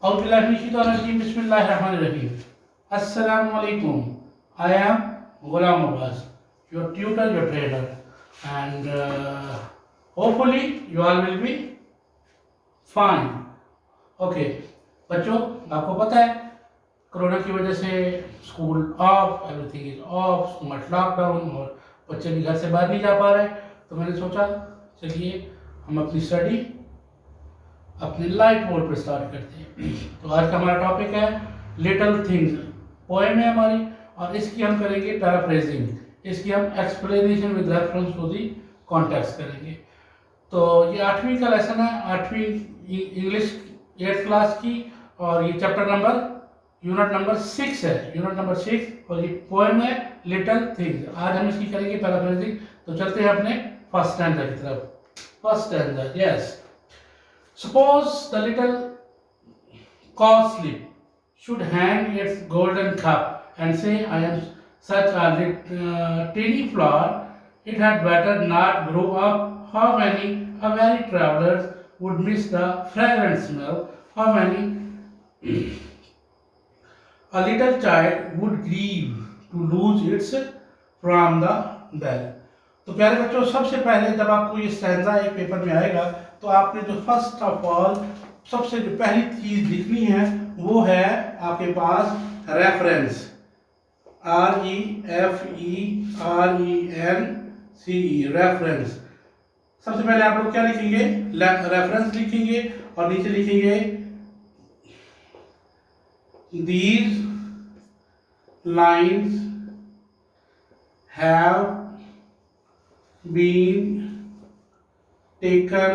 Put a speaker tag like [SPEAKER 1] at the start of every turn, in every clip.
[SPEAKER 1] Bismillahirrahmanirrahim. Assalamu alaikum. I am Ghulam Abbas, your tutor, your trainer, and hopefully you all will be fine. Okay बच्चों, आपको पता है corona की वजह से school of, everything is of, smart lockdown, और बच्चे भी घर से बाहर नहीं जा पा रहे। तो मैंने सोचा चलिए हम अपनी स्टडी अपने लाइट बोर्ड पर स्टार्ट करते हैं। तो आज का हमारा टॉपिक है लिटिल थिंग्स, पोएम है हमारी, और इसकी हम करेंगे पैराफ्रेजिंग, इसकी हम explanation with reference to the context करेंगे। तो ये 8वीं का लेसन है, 8वीं इंग्लिश 8th क्लास की, और ये चैप्टर नंबर यूनिट नंबर 6 है, यूनिट नंबर 6, और ये पोएम है लिटिल थिंग्स। आज हम इसकी करेंगे पैराफ्रेजिंग। तो चलते हैं अपने फर्स्ट स्टैंडर्ड की तरफ। First standard, yes. Suppose the little cowslip should hang its golden cup and say, I am such a tiny flower, it had better not grow up. How many weary travelers would miss the fragrant smell? How many a little child would grieve to lose its from the bell. तो प्यारे बच्चों, सबसे पहले जब आपको ये stanza एक paper में आएगा तो आपने जो फर्स्ट ऑफ ऑल सबसे जो पहली चीज लिखनी है वो है आपके पास रेफरेंस, REFERENCE, रेफरेंस। सबसे पहले आप लोग क्या लिखेंगे? रेफरेंस लिखेंगे, और नीचे लिखेंगे these lines have been taken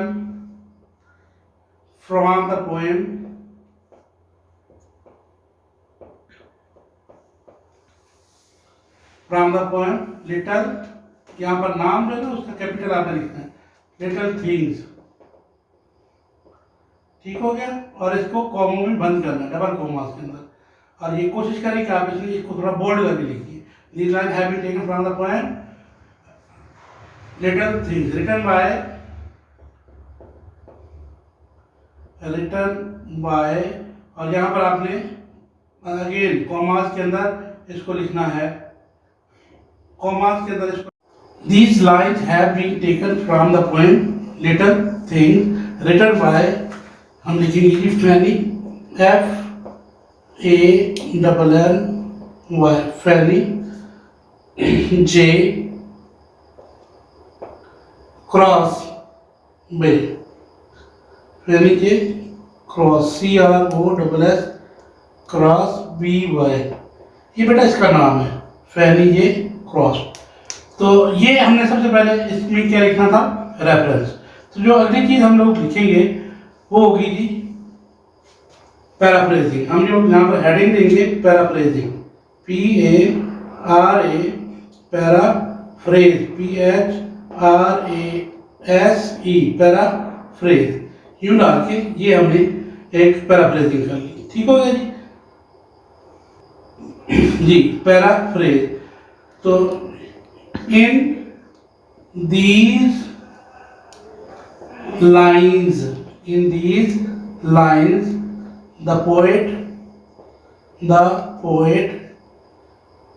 [SPEAKER 1] from the poem little, यहाँ पर नाम जो है ना उसका कैपिटल आपने लिखना है, लिटिल थिंग्स। ठीक हो गया? और इसको कॉमो में बंद करना है, डबल कॉमास के अंदर। और ये कोशिश करें कि आप इसको थोड़ा बोल्ड करके लिखिए। These lines have been taken from the poem little things, written by, और यहाँ पर आपने अगेन कॉमास के अंदर इसको लिखना है, कॉमास के अंदर इसको। These lines have been taken from the poem little things, written by, हम लिखेंगे Fanny, FANNY, Fanny, J Crosby, Fanny J Cross CROSS Cross BY। ये बेटा इसका नाम है, फैनी J क्रॉस। तो ये हमने सबसे पहले इसमें क्या लिखना था? रेफरेंस। तो जो अगली चीज हम लोग लिखेंगे वो होगी जी पैराफ्रेजिंग। हम जो यहाँ पर हेडिंग देंगे paraphrasing, PARA, paraphrase, PHRASE, paraphrase. यूं डाल के ये हमने एक पैराफ्रेजिंग कर ली। ठीक हो गया जी, पैराफ्रेज। तो in these lines, the poet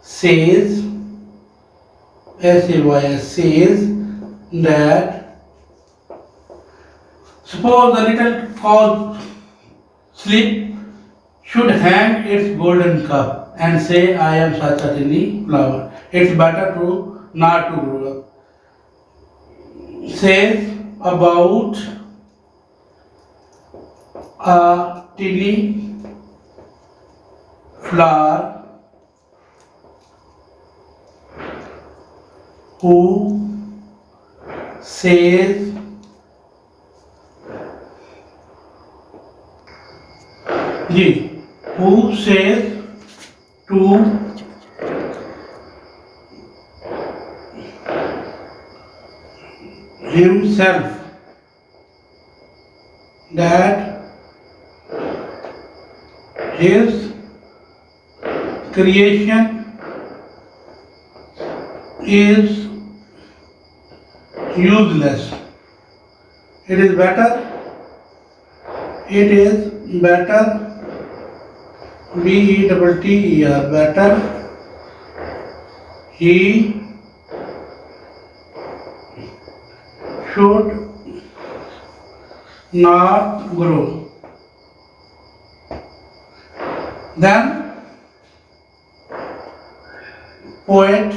[SPEAKER 1] says, says that suppose the little cowslip should hang its golden cup and say, I am such a tiny flower, it's better to not to grow up. Says about a tiny flower who says to himself that his creation is useless. It is better better, better. He should not grow. Then poet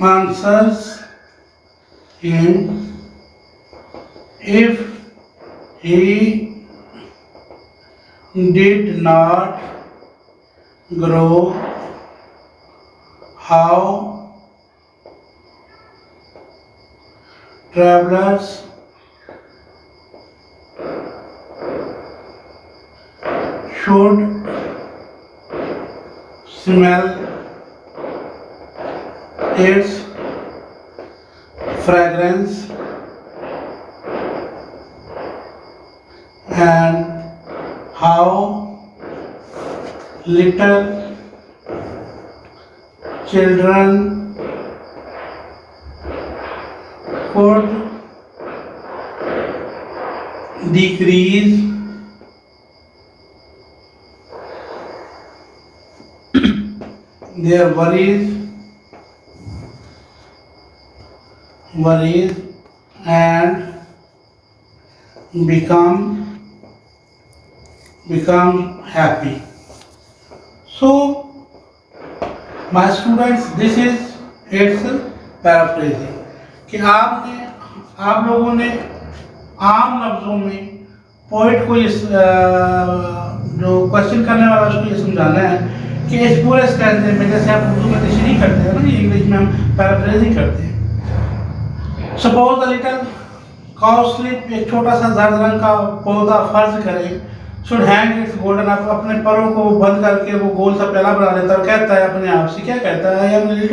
[SPEAKER 1] answers him, if he did not grow, how travelers should smell its fragrance, and how little children could decrease their worries and become happy. So my students, this is its paraphrasing कि आप लोगों ने आम लफ्जों में poet को इस जो question करने वाला उसको ये समझाना है कि इस पूरे स्टैंडे में, जैसे आप उर्दू में तशरीह करते हैं ना, इंग्लिश में हम पैराफ्रेजिंग करते हैं। सपोज द लिटिल काउस्लिप, एक छोटा सा जर्द रंग का पौधा फर्ज करें, शुड हैंग इट्स गोल्डन, आप अपने परों को बंद करके वो गोल सा प्याला बना लेता है और कहता है अपने आप से, क्या कहता है, मैं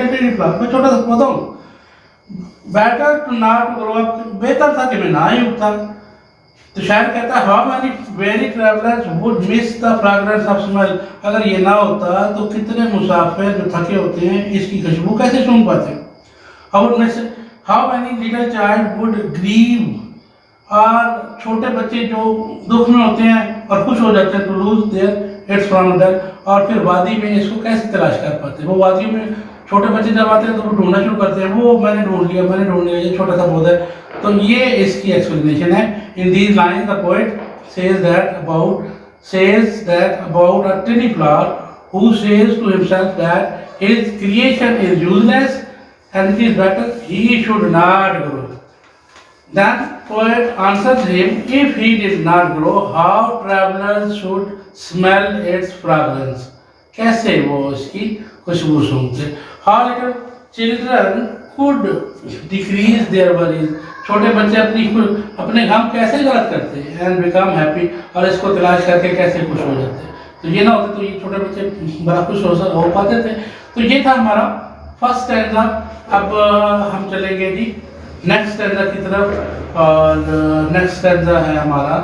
[SPEAKER 1] छोटा सा पौधा हूँ, better to not grow up, बेहतर था कि मैं ना ही उगता। तो शायर कहता है how many very travellers would miss the fragrance of smell, अगर ये ना होता तो कितने मुसाफिर जो थके होते हैं इसकी खुशबू कैसे सूंघ पाते। How many little child would grieve, और छोटे बच्चे जो दुख में होते हैं और खुश हो जाते हैं, to lose there it's from there, और फिर वादी में इसको कैसे तलाश कर पाते हैं। वो वादियों में छोटे बच्चे जब आते हैं तो वो ढूंढना शुरू करते हैं, वो मैंने ढूंढ लिया ये छोटा सा पौधा है। तो ये इसकी एक्सप्लेनेशन है। In these lines the poet says that about a tiny flower who says to himself that his creation is useless and it is better he should not grow. Then poet answers him, if he did not grow, how travelers should smell its fragrance, कैसे वो इसकी खुशबू सूंघते। How little children could decrease their worries, छोटे बच्चे अपने गम कैसे गलत करते हैं, एंड बिकम हैप्पी, और इसको तलाश करके कैसे खुश हो जाते हैं। तो ये ना होते तो ये छोटे बच्चे बड़ा खुश हो पाते थे। तो ये था हमारा फर्स्ट स्टैंजा। अब हम चलेंगे जी नेक्स्ट स्टैंजा की तरफ, और नेक्स्ट स्टैंजा है हमारा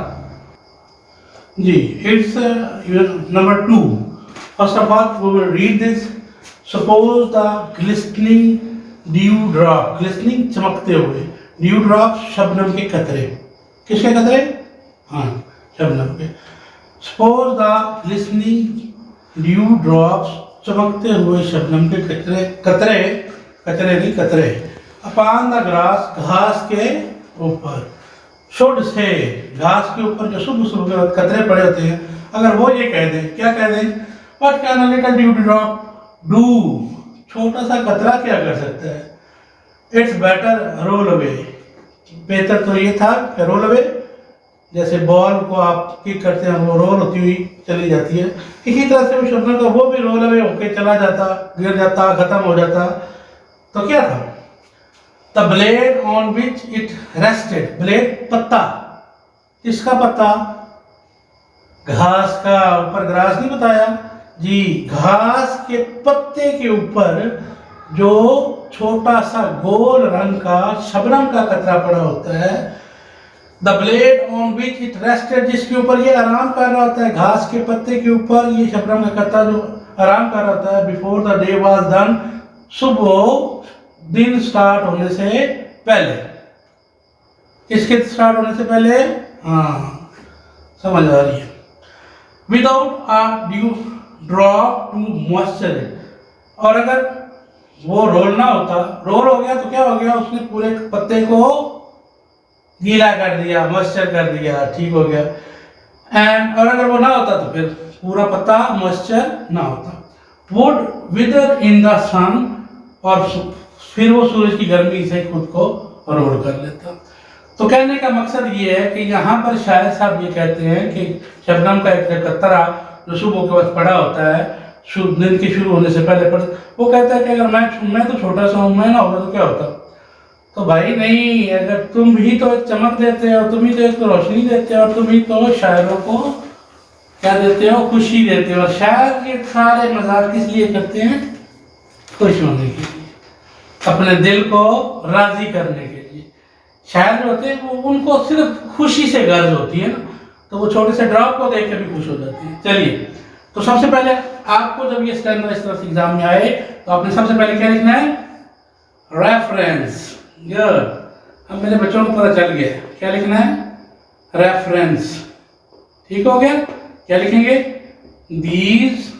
[SPEAKER 1] जी, it's number 2। First of all we will read this. Suppose the glistening dew drop, glistening चमकते हुए, ड्यू ड्रॉप शबनम के कतरे, किसके कतरे, हाँ शबनम के। Suppose the glistening due drops, चमकते हुए शबनम के कतरे अपॉन द ग्रास, घास के ऊपर। शुड से, घास के ऊपर जो सुबह सुबह के कतरे पड़े होते हैं, अगर वो ये कह दें, क्या कह दें, what can a little dew drop do, छोटा सा कतरा क्या कर सकता है। इट्स बेटर रोल अवे, बेहतर तो ये था कि रोल अवे, जैसे बॉल को आप किक करते हैं वो रोल होती हुई चली जाती है, इसी तरह से शबनम का वो भी रोल अवे होके चला जाता, गिर जाता, खत्म हो जाता। तो क्या था, the blade on which it rested, blade पत्ता, किसका पत्ता, घास का, ऊपर ग्रास नहीं बताया जी, घास के पत्ते के ऊपर जो छोटा सा गोल रंग का शबनम का कतरा पड़ा होता है। The blade on which it rested, जिसके ऊपर ये आराम कर रहा होता है, घास के पत्ते के ऊपर ये शबनम का कतरा जो आराम कर रहा होता है। Before the day was done, सुबह दिन स्टार्ट होने से पहले, किसके स्टार्ट होने से पहले, हाँ समझ आ रही है। Without a dew drop to moisture, और अगर वो रोल ना होता, रोल हो गया तो क्या हो गया, उसने पूरे पत्ते को गीला कर दिया, मॉइस्चर कर दिया, ठीक हो गया। एंड और अगर वो ना होता तो फिर पूरा पत्ता मॉइस्चर ना होता। वुड विदर इन द सन, और फिर वो सूरज की गर्मी से खुद को रोल कर लेता। तो कहने का मकसद ये है कि यहाँ पर शायद साहब ये कहते हैं कि शबनम का एक कतरा जो सुबह के वक्त पड़ा होता है, दिन के शुरू होने से पहले पड़ा, वो कहता है कि अगर मैं तो छोटा सा हूँ, मैं ना होगा तो क्या होता। तो भाई नहीं, अगर तुम ही तो एक चमक देते हो, तुम ही तो एक रोशनी देते हो, और तुम ही तो शायरों को क्या देते हो, खुशी देते हो। और शायर ये सारे मजाक किस लिए करते हैं, खुश होने के लिए, अपने दिल को राजी करने के लिए। शायर जो होते हैं वो उनको सिर्फ खुशी से गर्ज होती है ना, तो वो छोटे से ड्रॉप को देख कर भी खुश हो जाती है। चलिए, तो सबसे पहले आपको जब ये स्टैंडर्ड इस तरह से एग्जाम में आए तो आपने सबसे पहले क्या लिखना है, रेफरेंस। गुड, अब मेरे बच्चों को पता चल गया क्या लिखना है, रेफरेंस। ठीक हो गया। क्या लिखेंगे, these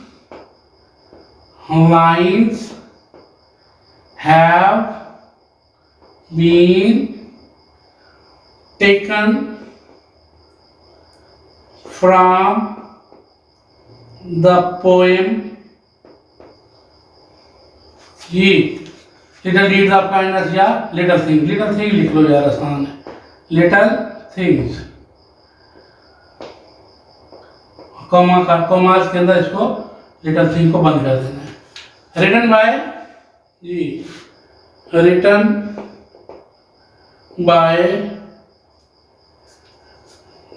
[SPEAKER 1] lines have been taken from the poem जी लिटिल डीड्स ऑफ काइंडनेस, या लिटिल थिंग। लिटिल थिंग लिख लो यार, आसान है, लिटिल थिंग्स। कॉमास के अंदर इसको लिटिल थिंग को बंद कर देना है। रिटन बाय जी, रिटन बाय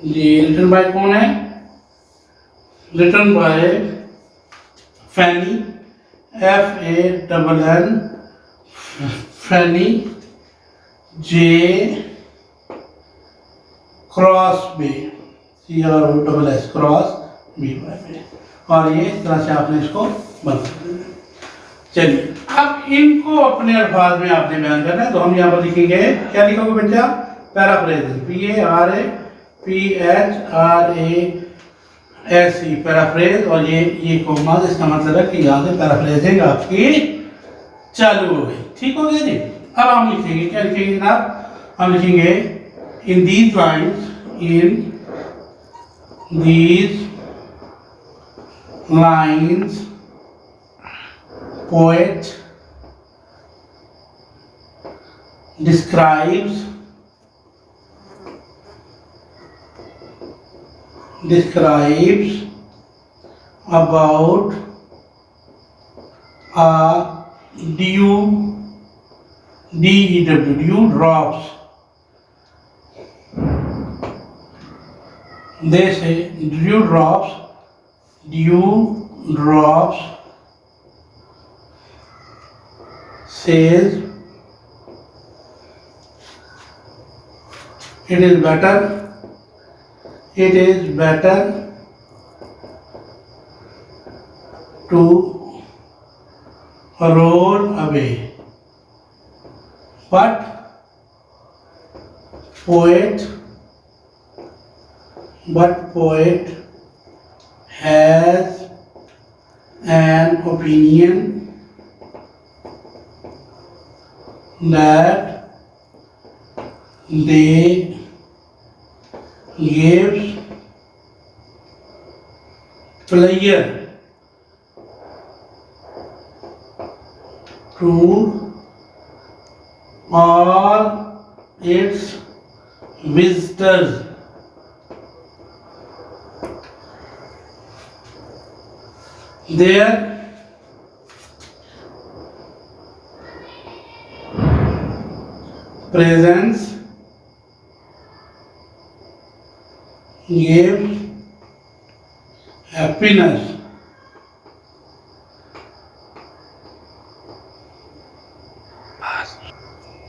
[SPEAKER 1] जी, रिटन बाय कौन है, written by Fanny, FANN, Fanny J Crosby, CROSS Crosby, और ये इस तरह से आपने इसको बंद कर देना। चलिए, अब इनको अपने अल्फाज में आपने बयान करना है। तो हम यहाँ पर लिखेंगे, क्या लिखोगे बच्चा, पैराफ्रेजिंग, PARAPHRASE, पैराफ्रेज। और ये कोमा, इसका मतलब है कि यहाँ से पैराफ्रेजिंग आपकी चालू हो गई। ठीक हो गया जी। अब हम लिखेंगे, क्या लिखेंगे जनाब, हम लिखेंगे in these lines, in these lines poet describes about a dew drops. They say dew drops says it is better to roll away, but poet has an opinion that they gives pleasure to all its visitors. Their presence gives happiness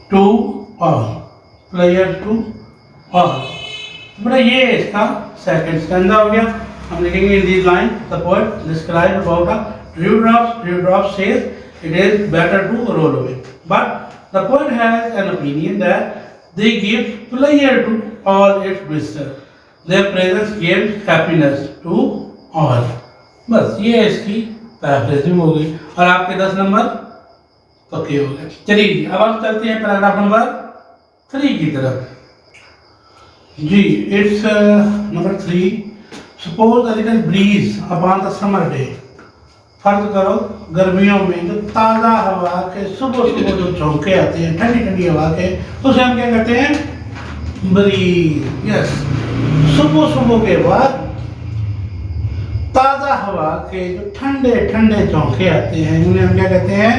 [SPEAKER 1] to all, pleasure to all। बड़ा ये इसका second stanza हो गया। हम लिखेंगे in this line the poet describe about a dew drops says it is better to roll away, but the poet has an opinion that they give pleasure to all its visitors. Their presence gives happiness to all. बस ये इसकी paraphrasing हो गई और आपके 10 number पक्के हो गए। चलिए अब हम चलते हैं पैराग्राफ नंबर 3 की तरफ। जी it's number 3। Suppose a little breeze upon the summer day. फर्ज करो गर्मियों में जो ताज़ा हवा के सुबह सुबह जो झोंके आते हैं ठंडी ठंडी हवा के, उसे हम क्या कहते हैं? ब्रीज। यस, सुबह सुबह के बाद ताज़ा हवा के जो ठंडे ठंडे झोंके आते हैं उन्हें हम क्या कहते हैं?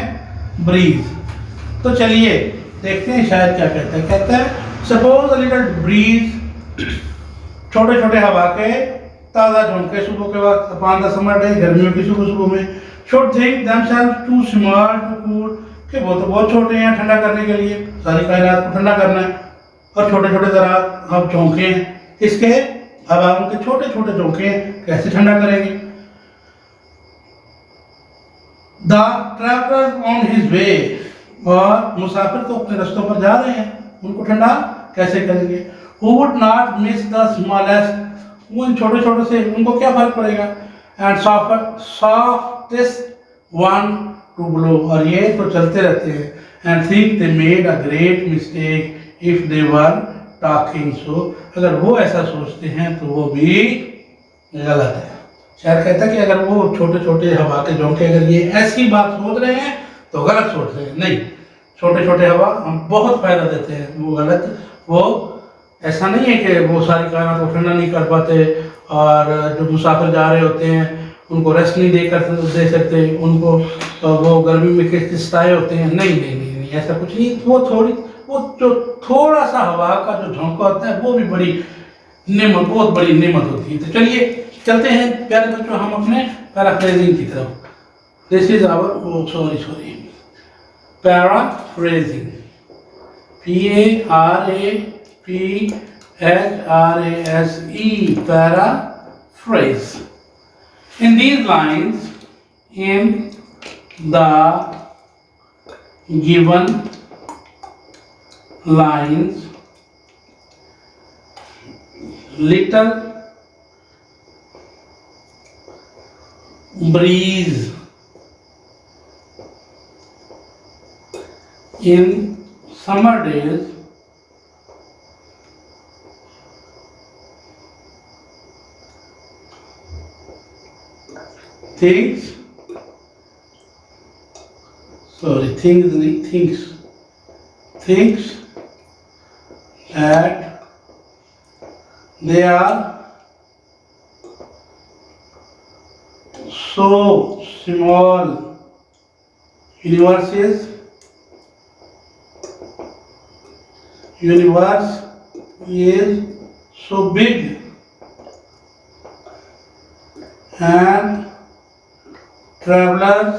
[SPEAKER 1] ब्रीज। तो चलिए देखते हैं शायद क्या कहते हैं। कहते हैं सपोज अ लिटिल ब्रीज, छोटे छोटे हवा के ताज़ा झोंके सुबह के वक्त अपॉन द समर डे, गर्मियों की सुबह सुबह में, should think themselves too small too cool, कि वो तो बहुत छोटे हैं ठंडा करने के लिए, सारी कायनात को ठंडा करना है, और छोटे छोटे जरा अब झोंके हैं इसके, अब हम उनके छोटे छोटे झोंके कैसे ठंडा करेंगे? The traveller on his way, और मुसाफिर तो अपने रास्तों पर जा रहे हैं, उनको ठंडा कैसे करेंगे? Who would not miss the smallest, वो इन छोटे छोटे से उनको क्या फर्क पड़ेगा? And softest one two blow, और ये तो चलते रहते हैं। And think they made a great mistake if they were talking so, अगर वो ऐसा सोचते हैं तो वो भी गलत है। शायद कहता है कि अगर वो छोटे छोटे हवा के झोंके अगर ये ऐसी बात सोच रहे हैं तो गलत सोच रहे हैं। नहीं, छोटे छोटे हवा हम बहुत फायदा देते हैं, वो गलत, वो ऐसा नहीं है कि वो सारी कायनात को ठंडा नहीं कर पाते, और जो मुसाफिर जा रहे होते हैं उनको रेस्ट नहीं दे सकते, उनको वो गर्मी में किस्ताए होते हैं। नहीं नहीं नहीं नहीं, ऐसा कुछ नहीं। वो जो थोड़ा सा हवा का जो झोंका होता है वो भी बड़ी नेमत, बहुत बड़ी नेमत होती है। तो चलिए चलते हैं प्यारे बच्चों हम अपने पैराफ्रेजिंग की तरफ। This is our sorry paraphrasing, PARAPHRASE, paraphrase. In these lines, in the given lines, little breeze in summer days thinks that they are so small, universe is so big, and travelers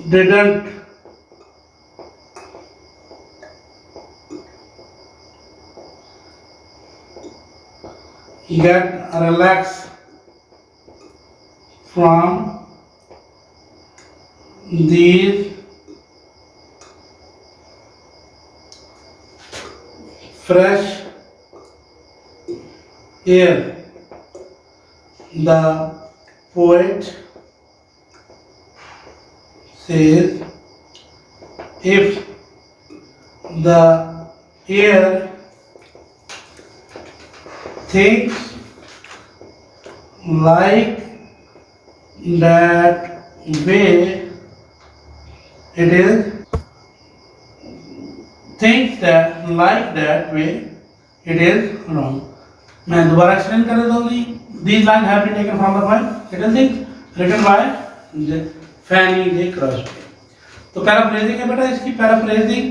[SPEAKER 1] didn't get relaxed from these fresh air. The poet says, if the air thinks like that way, it is wrong. मैं दोबारा explain कर देता हूँ। These lines have been taken from the poem Little Things, written by Fanny J. Crosby. तो paraphrasing है बेटा, इसकी paraphrasing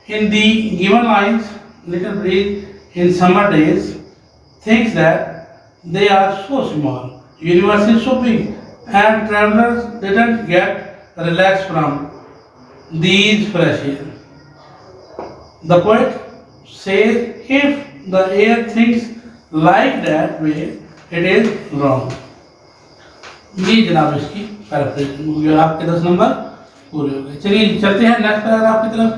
[SPEAKER 1] in the given lines, little breeze in summer days thinks that they are so small, universe is so big, and travelers didn't get relaxed from these fresh air. The poet says, if the air thinks like that way, it is wrong. ये जनाब इसकी paraphrasing हो गई, आपके 10 number पूरे हो गए। चलिए चलते हैं नेक्स्ट पैराग्राफ की तरफ।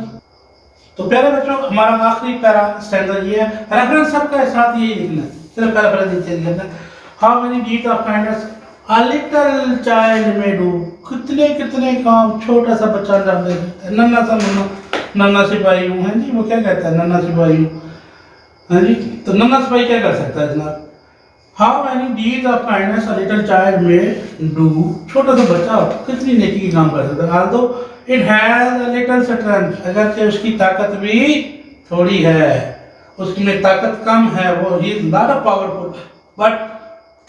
[SPEAKER 1] तो प्यारे बच्चों, हमारा आखिरी पैरा स्टैंडर्ड ये है, रेफरेंस सबका साथ यही लिखना है, सिर्फ पैरा पैरा नीचे लिखना है। How many deeds of kindness a little child may do, कितने कितने काम छोटा सा बच्चा कर देता है। नन्ना सा नन्ना सिपाही हूँ, है जी, वो क्या कहता है, नन्ना सिपाही हूँ, हाँ जी। तो नन्ना सिपाही क्या कर सकता है जनाब? How many deeds of kindness a little child may do, छोटा सा बच्चा कितनी नेकी की काम कर सकता है। Aldous it has a little strength, अगर उसकी ताकत भी थोड़ी है, उसकी में ताकत कम है, वो he is not a powerful, but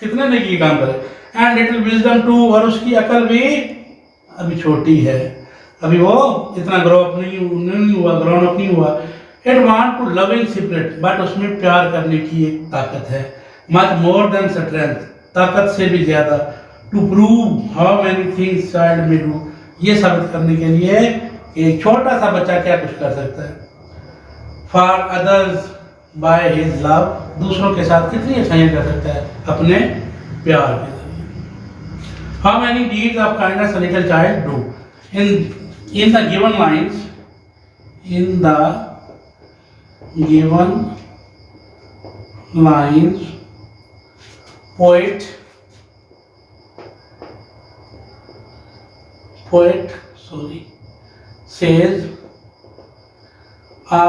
[SPEAKER 1] कितने नेकी की काम करे। एंड लिटिल विजडम टू, और उसकी अकल भी अभी छोटी है, अभी वो इतना ग्रो अप नहीं हुआ, ग्रोन अप नहीं हुआ। It want to love in secret, but उसमें प्यार करने की एक ताकत है, मच मोर देन स्ट्रेंथ, ताकत से भी ज्यादा। To prove how many things child may do, ये साबित करने के लिए कि एक छोटा सा बच्चा क्या कुछ कर सकता है। For others by his love, दूसरों के साथ कितनी अच्छाइयाँ कर सकता है अपने प्यार के जरिए। How many deeds of kindness a little child do, in the given lines, in the given lines, poet says a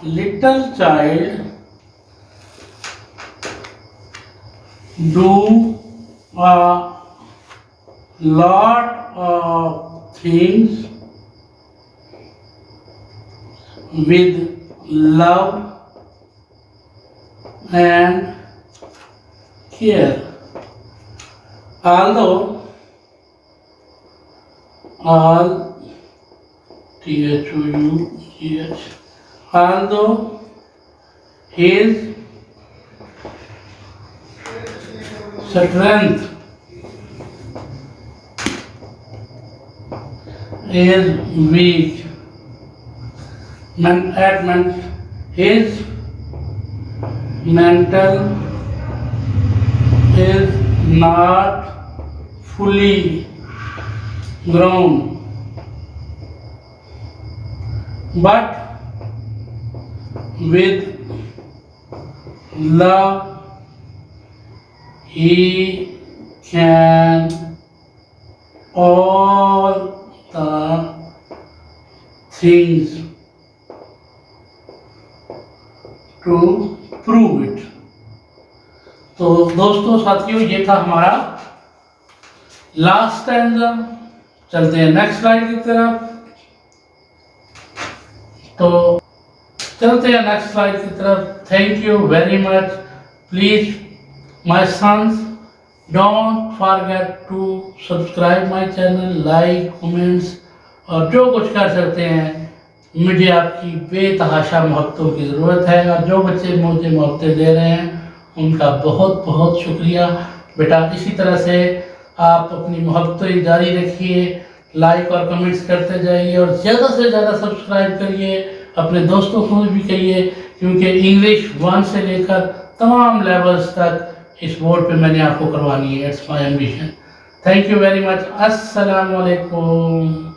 [SPEAKER 1] little child do a lot of things with love and care, although his strength is weak, his mental is not fully grown, but with love he can all the things to prove it। तो दोस्तों साथियों, ये था हमारा last stanza. चलते हैं next slide की तरफ। तो चलते हैं नेक्स्ट स्लाइड की तरफ। Thank you very much. Please my sons, don't forget to subscribe my channel, like, comments, और जो कुछ कर सकते हैं। मुझे आपकी बेतहाशा मोहब्बतों की ज़रूरत है, और जो बच्चे मुझे मोहब्बतें दे रहे हैं उनका बहुत बहुत शुक्रिया। बेटा इसी तरह से आप अपनी मोहब्बतें जारी रखिए, लाइक और कमेंट्स करते जाइए, और ज़्यादा से ज़्यादा सब्सक्राइब करिए, अपने दोस्तों को भी कहिए, क्योंकि इंग्लिश 1 से लेकर तमाम लेवल्स तक इस बोर्ड पे मैंने आपको करवानी है। It's my ambition. Thank you very much. अस्सलाम वालेकुम।